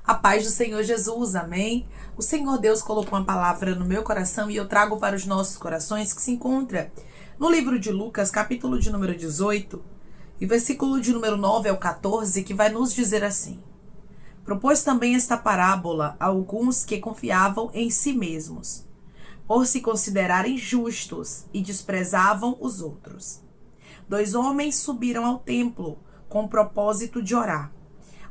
A paz do Senhor Jesus, amém? O Senhor Deus colocou uma palavra no meu coração e eu trago para os nossos corações, que se encontra no livro de Lucas, capítulo de número 18, e versículo de número 9 ao 14, que vai nos dizer assim: Propôs também esta parábola a alguns que confiavam em si mesmos, por se considerarem justos, e desprezavam os outros. 2 homens subiram ao templo com o propósito de orar,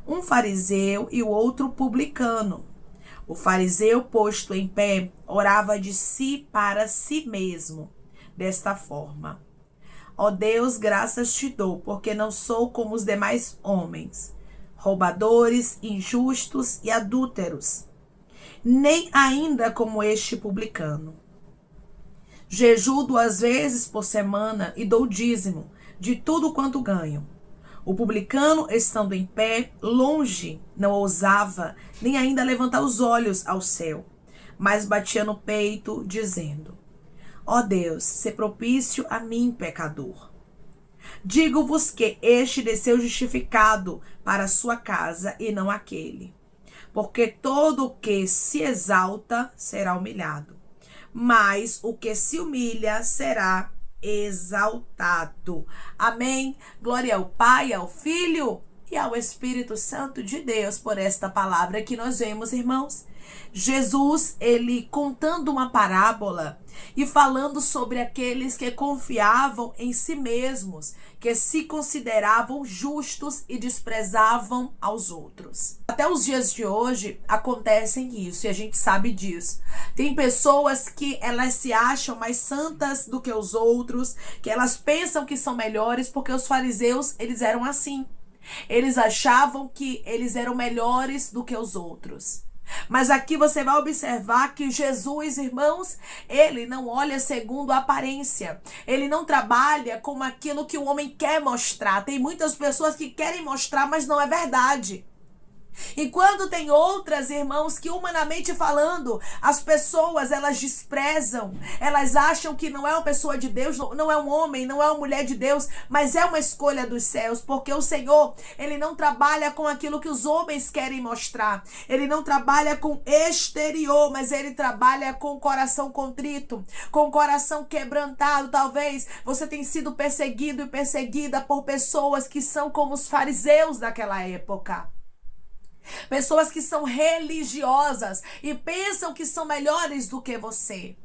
um fariseu e o outro publicano. O fariseu, posto em pé, orava de si para si mesmo, desta forma: Ó Deus, graças te dou, porque não sou como os demais homens, roubadores, injustos e adúlteros, nem ainda como este publicano. Jejuo 2 vezes por semana e dou dízimo de tudo quanto ganho. O publicano, estando em pé, longe, não ousava nem ainda levantar os olhos ao céu, mas batia no peito, dizendo: Ó Deus, se propício a mim, pecador. Digo-vos que este desceu justificado para a sua casa e não aquele. Porque todo o que se exalta será humilhado, mas o que se humilha será exaltado. Amém. Glória ao Pai, ao Filho e ao Espírito Santo de Deus por esta palavra que nós vemos, irmãos. Jesus, ele contando uma parábola e falando sobre aqueles que confiavam em si mesmos, que se consideravam justos e desprezavam aos outros. Até os dias de hoje acontecem isso e a gente sabe disso. Tem pessoas que elas se acham mais santas do que os outros, que elas pensam que são melhores, porque os fariseus, eles eram assim. Eles achavam que eles eram melhores do que os outros. Mas aqui você vai observar que Jesus, irmãos, ele não olha segundo a aparência. Ele não trabalha com aquilo que o homem quer mostrar. Tem muitas pessoas que querem mostrar, mas não é verdade. Enquanto tem outras, irmãos, que humanamente falando, as pessoas, elas desprezam, elas acham que não é uma pessoa de Deus, não é um homem, não é uma mulher de Deus, mas é uma escolha dos céus, porque o Senhor, ele não trabalha com aquilo que os homens querem mostrar, ele não trabalha com exterior, mas ele trabalha com o coração contrito, com o coração quebrantado. Talvez você tenha sido perseguido e perseguida por pessoas que são como os fariseus daquela época. Pessoas que são religiosas e pensam que são melhores do que você.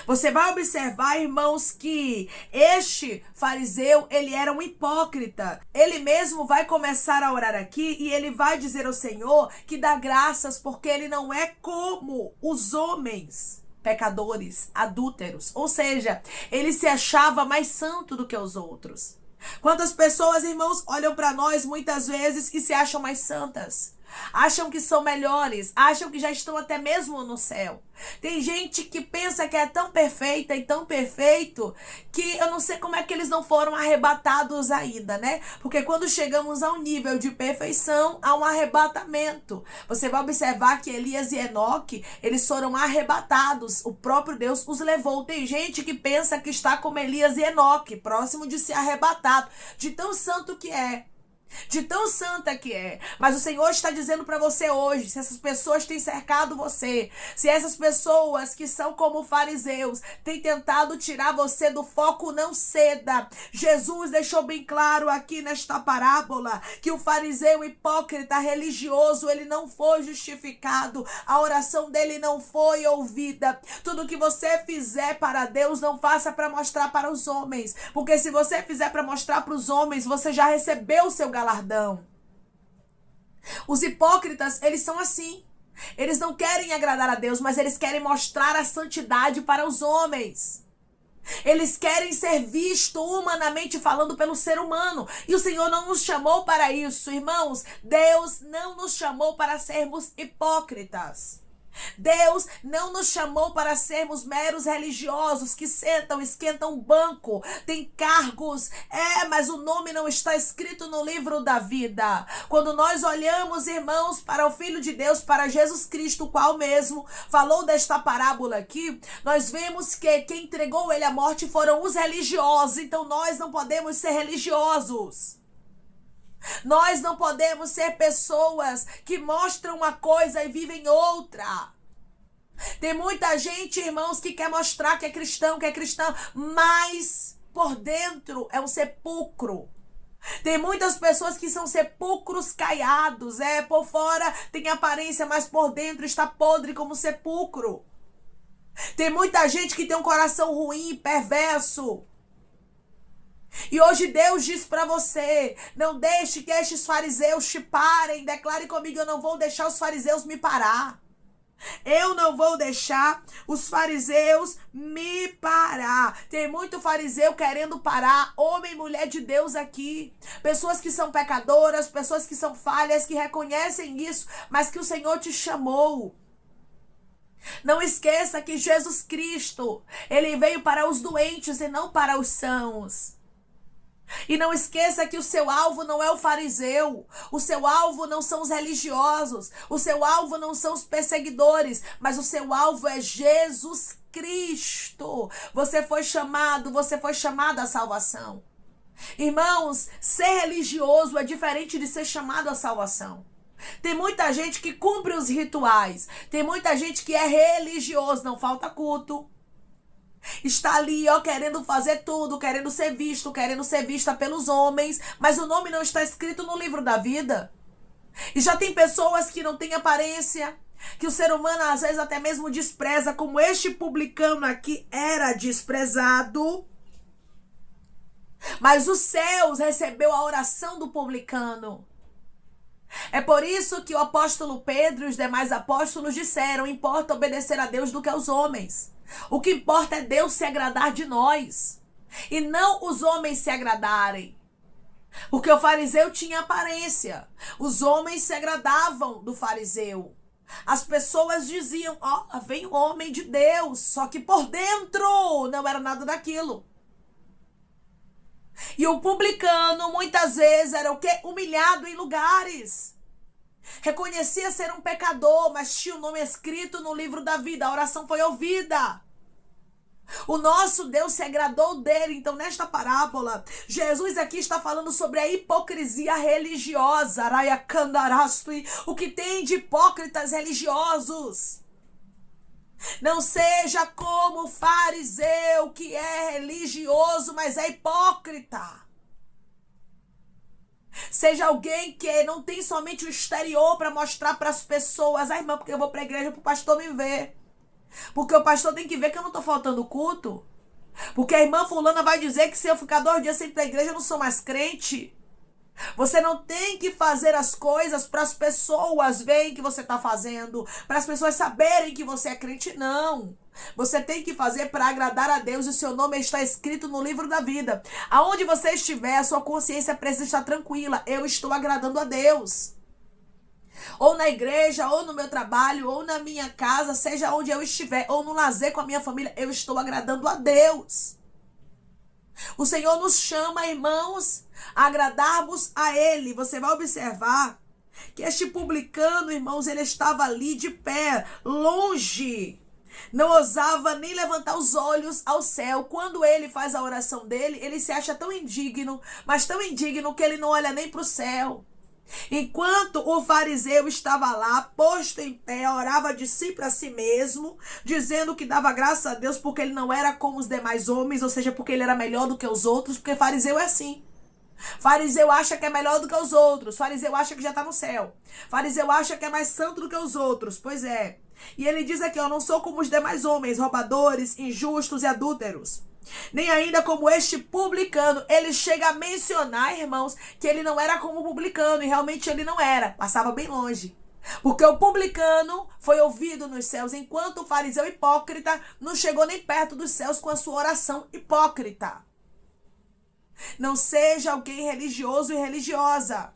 Você vai observar, irmãos, que este fariseu, ele era um hipócrita. Ele mesmo vai começar a orar aqui e ele vai dizer ao Senhor que dá graças porque ele não é como os homens pecadores, adúlteros. Ou seja, ele se achava mais santo do que os outros. Quantas pessoas, irmãos, olham para nós muitas vezes e se acham mais santas, acham que são melhores, acham que já estão até mesmo no céu. Tem gente que pensa que é tão perfeita e tão perfeito que eu não sei como é que eles não foram arrebatados ainda, né? Porque quando chegamos a um nível de perfeição, há um arrebatamento. Você vai observar que Elias e Enoque, eles foram arrebatados. O próprio Deus os levou. Tem gente que pensa que está como Elias e Enoque, próximo de ser arrebatado, de tão santo que é. De tão santa que é. Mas o Senhor está dizendo para você hoje, se essas pessoas têm cercado você, se essas pessoas que são como fariseus têm tentado tirar você do foco, não ceda. Jesus deixou bem claro aqui nesta parábola que o fariseu hipócrita religioso, ele não foi justificado, a oração dele não foi ouvida. Tudo que você fizer para Deus, não faça para mostrar para os homens, porque se você fizer para mostrar para os homens, você já recebeu o seu galardão. Os hipócritas, eles são assim. Eles não querem agradar a Deus, mas eles querem mostrar a santidade para os homens. Eles querem ser vistos humanamente falando pelo ser humano. E o Senhor não nos chamou para isso, irmãos. Deus não nos chamou para sermos hipócritas. Deus não nos chamou para sermos meros religiosos que sentam, esquentam o banco, tem cargos, mas o nome não está escrito no livro da vida. Quando nós olhamos, irmãos, para o Filho de Deus, para Jesus Cristo, o qual mesmo falou desta parábola aqui, nós vemos que quem entregou ele à morte foram os religiosos. Então nós não podemos ser religiosos. Nós não podemos ser pessoas que mostram uma coisa e vivem outra. Tem muita gente, irmãos, que quer mostrar que é cristão, mas por dentro é um sepulcro. Tem muitas pessoas que são sepulcros caiados, por fora tem aparência, mas por dentro está podre como sepulcro. Tem muita gente que tem um coração ruim, perverso. E hoje Deus diz para você, não deixe que estes fariseus te parem. Declare comigo, eu não vou deixar os fariseus me parar. Eu não vou deixar os fariseus me parar. Tem muito fariseu querendo parar homem e mulher de Deus aqui. Pessoas que são pecadoras, pessoas que são falhas, que reconhecem isso, mas que o Senhor te chamou. Não esqueça que Jesus Cristo, ele veio para os doentes e não para os sãos. E não esqueça que o seu alvo não é o fariseu, o seu alvo não são os religiosos, o seu alvo não são os perseguidores, mas o seu alvo é Jesus Cristo. Você foi chamado à salvação. Irmãos, ser religioso é diferente de ser chamado à salvação. Tem muita gente que cumpre os rituais, tem muita gente que é religioso, não falta culto. Está ali, querendo fazer tudo, querendo ser visto, querendo ser vista pelos homens, mas o nome não está escrito no livro da vida. E já tem pessoas que não têm aparência, que o ser humano às vezes até mesmo despreza, como este publicano aqui era desprezado. Mas os céus recebeu a oração do publicano. É por isso que o apóstolo Pedro e os demais apóstolos disseram: importa obedecer a Deus do que aos homens. O que importa é Deus se agradar de nós e não os homens se agradarem. Porque o fariseu tinha aparência. Os homens se agradavam do fariseu. As pessoas diziam: vem o homem de Deus. Só que por dentro não era nada daquilo. E o publicano muitas vezes era o quê? Humilhado em lugares. Reconhecia ser um pecador, mas tinha o nome escrito no livro da vida. A oração foi ouvida. O nosso Deus se agradou dele. Então, nesta parábola, Jesus aqui está falando sobre a hipocrisia religiosa. O que tem de hipócritas religiosos. Não seja como o fariseu, que é religioso, mas é hipócrita. Seja alguém que não tem somente o exterior para mostrar para as pessoas: irmã, porque eu vou para a igreja para o pastor me ver. Porque o pastor tem que ver que eu não estou faltando culto. Porque a irmã fulana vai dizer que se eu ficar 2 dias sem ir para a igreja eu não sou mais crente. Você não tem que fazer as coisas para as pessoas verem que você está fazendo, para as pessoas saberem que você é crente, não. Você tem que fazer para agradar a Deus e o seu nome está escrito no livro da vida. Aonde você estiver, a sua consciência precisa estar tranquila. Eu estou agradando a Deus. Ou na igreja, ou no meu trabalho, ou na minha casa, seja onde eu estiver, ou no lazer com a minha família, eu estou agradando a Deus. O Senhor nos chama, irmãos, a agradarmos a Ele. Você vai observar que este publicano, irmãos, ele estava ali de pé, longe. Não ousava nem levantar os olhos ao céu. Quando ele faz a oração dele, ele se acha tão indigno, mas tão indigno que ele não olha nem para o céu. Enquanto o fariseu estava lá, posto em pé, orava de si para si mesmo, dizendo que dava graças a Deus porque ele não era como os demais homens, ou seja, porque ele era melhor do que os outros, porque fariseu é assim. Fariseu acha que é melhor do que os outros, fariseu acha que já está no céu, fariseu acha que é mais santo do que os outros, pois é. E ele diz aqui: eu não sou como os demais homens, roubadores, injustos e adúlteros. Nem ainda como este publicano. Ele chega a mencionar, irmãos, que ele não era como o publicano. E realmente ele não era. Passava bem longe. Porque o publicano foi ouvido nos céus, enquanto o fariseu hipócrita não chegou nem perto dos céus com a sua oração hipócrita. Não seja alguém religioso e religiosa,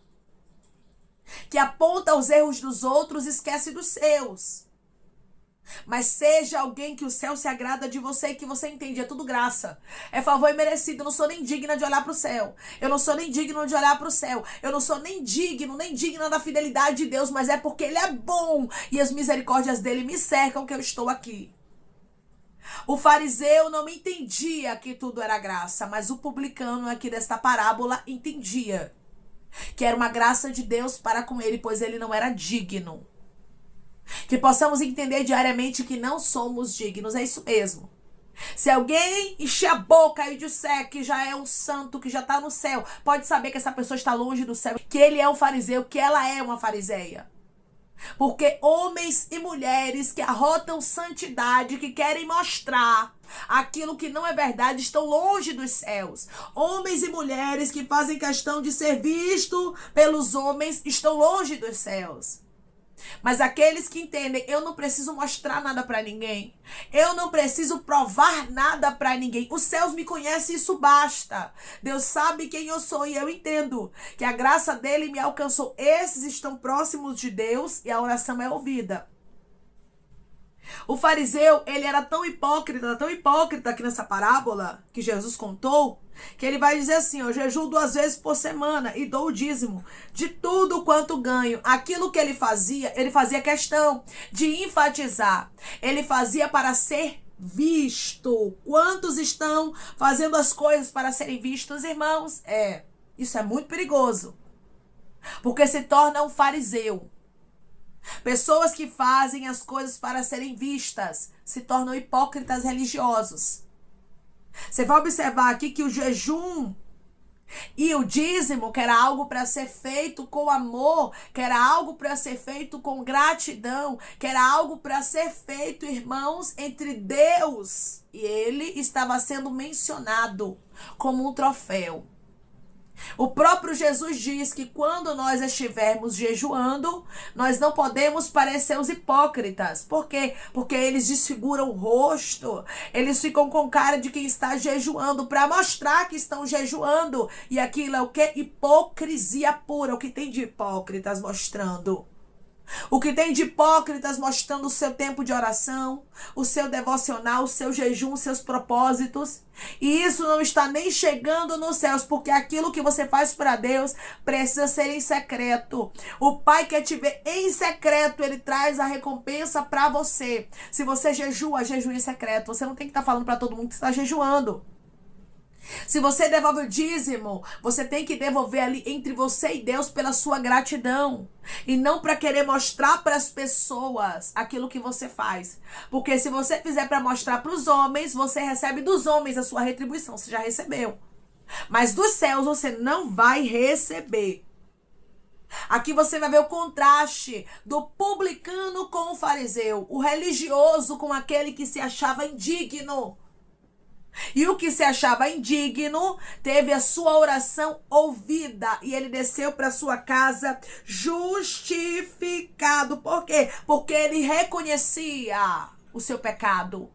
que aponta os erros dos outros e esquece dos seus. Mas seja alguém que o céu se agrada de você e que você entende, é tudo graça. É favor imerecido. Eu não sou nem digna de olhar para o céu. Eu não sou nem digno de olhar para o céu. Eu não sou nem digno, nem digna da fidelidade de Deus, mas é porque Ele é bom e as misericórdias dele me cercam que eu estou aqui. O fariseu não entendia que tudo era graça, mas o publicano aqui desta parábola entendia. que era uma graça de Deus para com ele, pois ele não era digno. Que possamos entender diariamente que não somos dignos, é isso mesmo. Se alguém encher a boca e disser que já é um santo, que já está no céu, pode saber que essa pessoa está longe do céu, que ele é um fariseu, que ela é uma fariseia. Porque homens e mulheres que arrotam santidade, que querem mostrar aquilo que não é verdade, estão longe dos céus. Homens e mulheres que fazem questão de ser visto pelos homens estão longe dos céus. Mas aqueles que entendem, eu não preciso mostrar nada para ninguém. Eu não preciso provar nada para ninguém. Os céus me conhecem, isso basta. Deus sabe quem eu sou e eu entendo que a graça dele me alcançou. Esses estão próximos de Deus e a oração é ouvida. O fariseu, ele era tão hipócrita aqui nessa parábola que Jesus contou, que ele vai dizer assim, eu jejuo 2 vezes por semana e dou o dízimo de tudo quanto ganho. Aquilo que ele fazia questão de enfatizar. Ele fazia para ser visto. Quantos estão fazendo as coisas para serem vistos, irmãos? Isso é muito perigoso, porque se torna um fariseu. Pessoas que fazem as coisas para serem vistas se tornam hipócritas religiosos. Você vai observar aqui que o jejum e o dízimo, que era algo para ser feito com amor, que era algo para ser feito com gratidão, que era algo para ser feito, irmãos, entre Deus e ele, estava sendo mencionado como um troféu. O próprio Jesus diz que quando nós estivermos jejuando, nós não podemos parecer os hipócritas. Por quê? Porque eles desfiguram o rosto. Eles ficam com cara de quem está jejuando para mostrar que estão jejuando. E aquilo é o quê? Hipocrisia pura. O que tem de hipócritas mostrando? O que tem de hipócritas mostrando o seu tempo de oração, o seu devocional, o seu jejum, os seus propósitos. E isso não está nem chegando nos céus, porque aquilo que você faz para Deus precisa ser em secreto. O Pai quer te ver em secreto, Ele traz a recompensa para você. Se você jejua, jejue em secreto. Você não tem que estar falando para todo mundo que está jejuando. Se você devolve o dízimo, você tem que devolver ali entre você e Deus pela sua gratidão. E não para querer mostrar para as pessoas aquilo que você faz. Porque se você fizer para mostrar para os homens, você recebe dos homens a sua retribuição. Você já recebeu. Mas dos céus você não vai receber. Aqui você vai ver o contraste do publicano com o fariseu. O religioso com aquele que se achava indigno. E o que se achava indigno teve a sua oração ouvida e ele desceu para sua casa justificado. Por quê? Porque ele reconhecia o seu pecado.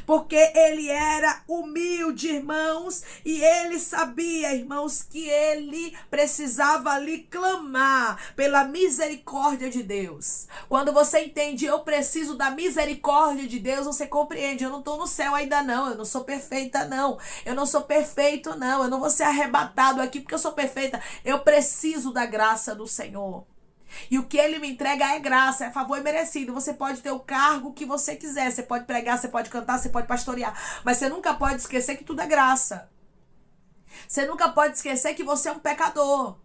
Porque ele era humilde, irmãos, e ele sabia, irmãos, que ele precisava ali clamar pela misericórdia de Deus. Quando você entende, eu preciso da misericórdia de Deus, você compreende, eu não estou no céu ainda não, eu não sou perfeita não, eu não sou perfeito não, eu não vou ser arrebatado aqui porque eu sou perfeita, eu preciso da graça do Senhor. E o que ele me entrega é graça, é favor merecido. Você pode ter o cargo que você quiser, você pode pregar, você pode cantar, você pode pastorear, mas você nunca pode esquecer que tudo é graça. Você nunca pode esquecer que você é um pecador.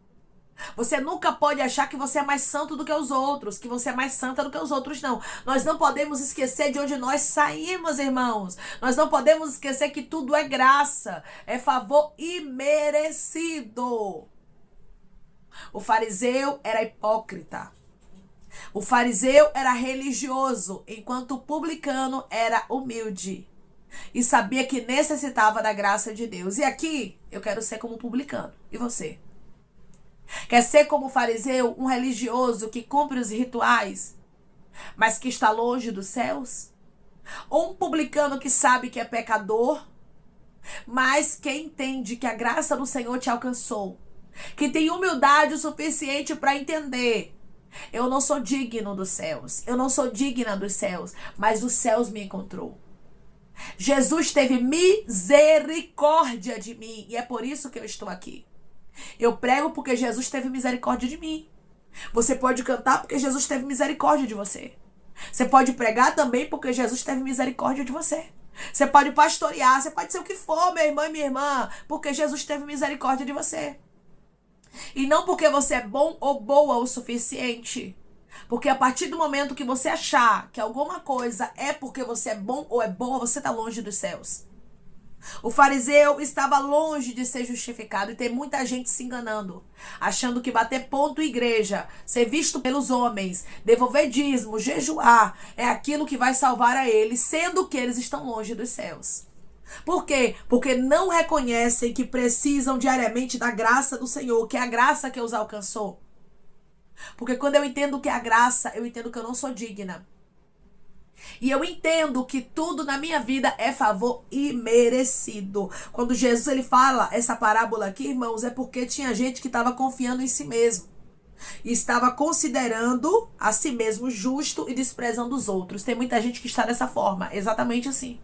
Você nunca pode achar que você é mais santo do que os outros, que você é mais santa do que os outros, não. Nós não podemos esquecer de onde nós saímos, irmãos. Nós não podemos esquecer que tudo é graça, é favor imerecido. O fariseu era hipócrita. O fariseu era religioso, enquanto o publicano era humilde e sabia que necessitava da graça de Deus. E aqui eu quero ser como publicano. E você? Quer ser como o fariseu, um religioso que cumpre os rituais, mas que está longe dos céus? Ou um publicano que sabe que é pecador, mas que entende que a graça do Senhor te alcançou? Que tem humildade o suficiente para entender. Eu não sou digno dos céus. Eu não sou digna dos céus. Mas os céus me encontrou. Jesus teve misericórdia de mim. E é por isso que eu estou aqui. Eu prego porque Jesus teve misericórdia de mim. Você pode cantar porque Jesus teve misericórdia de você. Você pode pregar também porque Jesus teve misericórdia de você. Você pode pastorear. Você pode ser o que for, meu irmão e minha irmã, porque Jesus teve misericórdia de você. E não porque você é bom ou boa o suficiente. Porque a partir do momento que você achar que alguma coisa é porque você é bom ou é boa, você está longe dos céus. O fariseu estava longe de ser justificado e tem muita gente se enganando, achando que bater ponto em igreja, ser visto pelos homens, devolver dízimo, jejuar, é aquilo que vai salvar a eles, sendo que eles estão longe dos céus. Por quê? Porque não reconhecem que precisam diariamente da graça do Senhor, que é a graça que os alcançou. Porque quando eu entendo que é a graça, eu entendo que eu não sou digna. E eu entendo que tudo na minha vida é favor imerecido. Quando Jesus ele fala essa parábola aqui, irmãos, é porque tinha gente que estava confiando em si mesmo. E estava considerando a si mesmo justo e desprezando os outros. Tem muita gente que está dessa forma, exatamente assim.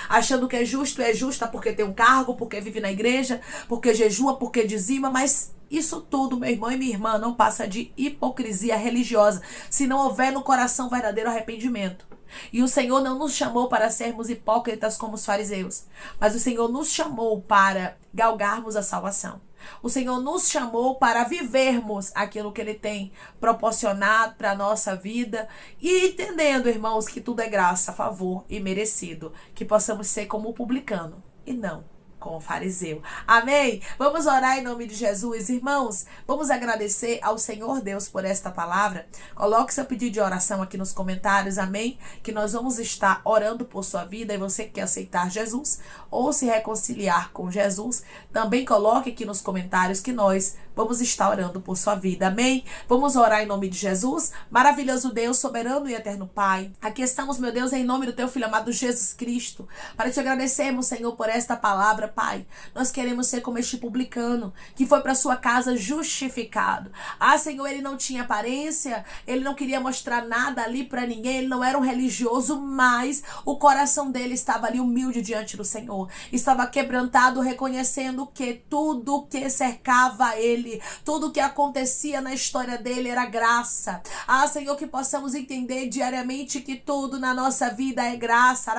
Achando que é justo e é justa porque tem um cargo, porque vive na igreja, porque jejua, porque dizima, mas isso tudo, meu irmão e minha irmã, não passa de hipocrisia religiosa, se não houver no coração verdadeiro arrependimento. E o Senhor não nos chamou para sermos hipócritas como os fariseus, mas o Senhor nos chamou para galgarmos a salvação. O Senhor nos chamou para vivermos aquilo que Ele tem proporcionado para a nossa vida e entendendo, irmãos, que tudo é graça, favor e merecido. Que possamos ser como o publicano e não como o fariseu. Amém? Vamos orar em nome de Jesus. Irmãos, vamos agradecer ao Senhor Deus por esta palavra. Coloque seu pedido de oração aqui nos comentários. Amém? Que nós vamos estar orando por sua vida e você que quer aceitar Jesus ou se reconciliar com Jesus, também coloque aqui nos comentários que nós vamos estar orando por sua vida. Amém? Vamos orar em nome de Jesus. Maravilhoso Deus, soberano e eterno Pai. Aqui estamos, meu Deus, em nome do teu Filho amado Jesus Cristo, para te agradecermos, Senhor, por esta palavra, Pai. Nós queremos ser como este publicano que foi para sua casa justificado. Ah, Senhor, ele não tinha aparência, ele não queria mostrar nada ali para ninguém, ele não era um religioso, mas o coração dele estava ali humilde diante do Senhor. Estava quebrantado, reconhecendo que tudo que cercava ele, tudo que acontecia na história dele era graça. Ah, Senhor, que possamos entender diariamente que tudo na nossa vida é graça,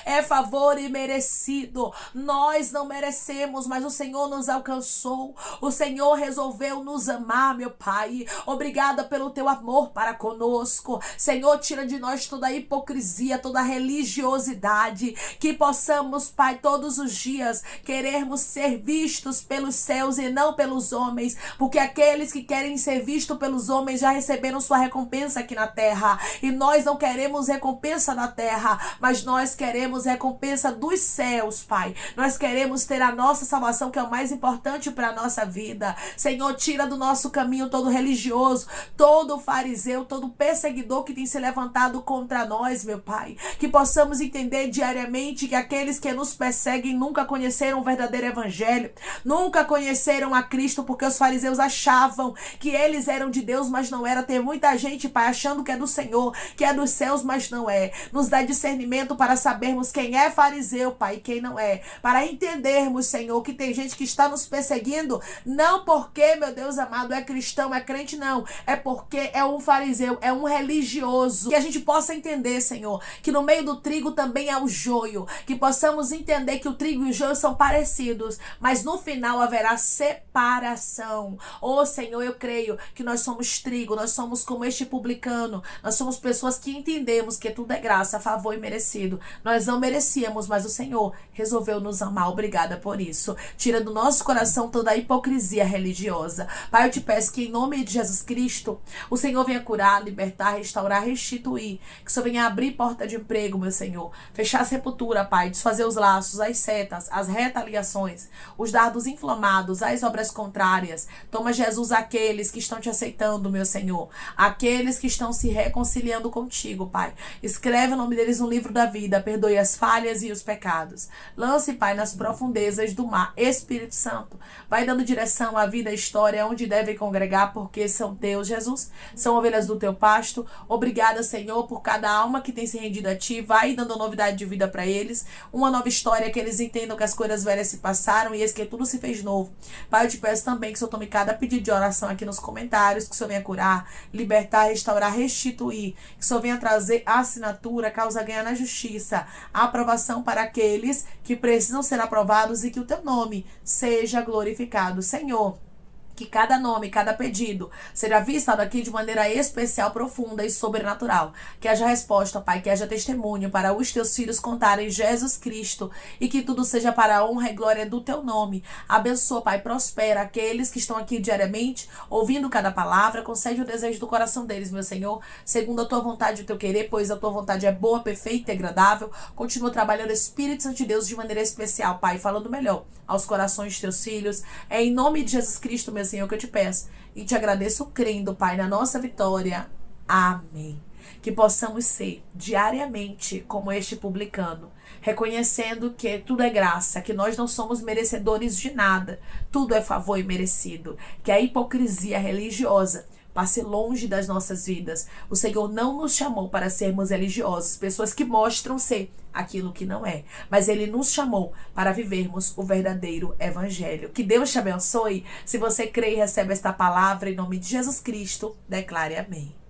é favor e merecido. Nós não merecemos, mas o Senhor nos alcançou. O Senhor resolveu nos amar, meu Pai. Obrigada pelo teu amor para conosco. Senhor, tira de nós toda a hipocrisia, toda a religiosidade, que possamos, Pai, todos os dias querermos ser vistos pelos céus e não pelos homens, porque aqueles que querem ser vistos pelos homens já receberam sua recompensa aqui na terra, e nós não queremos recompensa na terra, mas nós queremos recompensa dos céus, Pai. Nós queremos ter a nossa salvação, que é o mais importante para a nossa vida. Senhor, tira do nosso caminho todo religioso, todo fariseu, todo perseguidor que tem se levantado contra nós, meu Pai. Que possamos entender diariamente que aqueles que nos perseguem nunca conheceram o verdadeiro evangelho, nunca conheceram a Cristo, porque os fariseus achavam que eles eram de Deus, mas não era. Tem muita gente, Pai, achando que é do Senhor, que é dos céus, mas não é. Nos dá discernimento para sabermos quem é fariseu, Pai, e quem não é. Para entendermos, Senhor, que tem gente que está nos perseguindo, não porque, meu Deus amado, é cristão, é crente, não. É porque é um fariseu, é um religioso. Que a gente possa entender, Senhor, que no meio do trigo também há o joio. Que possamos entender que o trigo e o joio são parecidos, mas no final haverá separação. Oh, Senhor, eu creio que nós somos trigo, nós somos como este publicano, nós somos pessoas que entendemos que tudo é graça, favor e merecido. Nós não merecíamos, mas o Senhor resolveu nos amar. Obrigada por isso. Tira do nosso coração toda a hipocrisia religiosa. Pai, eu te peço que em nome de Jesus Cristo, o Senhor venha curar, libertar, restaurar, restituir. Que o Senhor venha abrir porta de emprego, meu Senhor. Fechar a sepultura, Pai, desfazer os laços, as setas, as retaliações, os dardos inflamados, as obras contrárias. Toma, Jesus, aqueles que estão te aceitando, meu Senhor. Aqueles que estão se reconciliando contigo, Pai. Escreve o nome deles no livro da vida. Perdoe as falhas e os pecados. Lance, Pai, nas profundezas do mar. Espírito Santo, vai dando direção à vida, à história, onde devem congregar, porque são teus, Jesus. São ovelhas do teu pasto. Obrigada, Senhor, por cada alma que tem se rendido a ti. Vai dando novidade de vida para eles. Uma nova história, que eles entendam que as coisas velhas se passaram e eis que tudo se fez de novo. Pai, eu te peço também que o Senhor tome cada pedido de oração aqui nos comentários, que o Senhor venha curar, libertar, restaurar, restituir, que o Senhor venha trazer a assinatura, causa ganha na justiça, a aprovação para aqueles que precisam ser aprovados e que o teu nome seja glorificado. Senhor, que cada nome, cada pedido seja visto aqui de maneira especial, profunda e sobrenatural. Que haja resposta, Pai, que haja testemunho para os teus filhos contarem Jesus Cristo e que tudo seja para a honra e glória do teu nome. Abençoa, Pai, prospera aqueles que estão aqui diariamente, ouvindo cada palavra, concede o desejo do coração deles, meu Senhor, segundo a tua vontade e o teu querer, pois a tua vontade é boa, perfeita e agradável. Continua trabalhando o Espírito Santo de Deus de maneira especial, Pai, falando melhor aos corações de teus filhos. É em nome de Jesus Cristo, meu Senhor, que eu te peço e te agradeço crendo, Pai, na nossa vitória. Amém. Que possamos ser diariamente como este publicano, reconhecendo que tudo é graça, que nós não somos merecedores de nada, tudo é favor e merecido, que a hipocrisia religiosa passe longe das nossas vidas. O Senhor não nos chamou para sermos religiosos, pessoas que mostram ser aquilo que não é. Mas Ele nos chamou para vivermos o verdadeiro evangelho. Que Deus te abençoe. Se você crê e recebe esta palavra, em nome de Jesus Cristo, declare amém.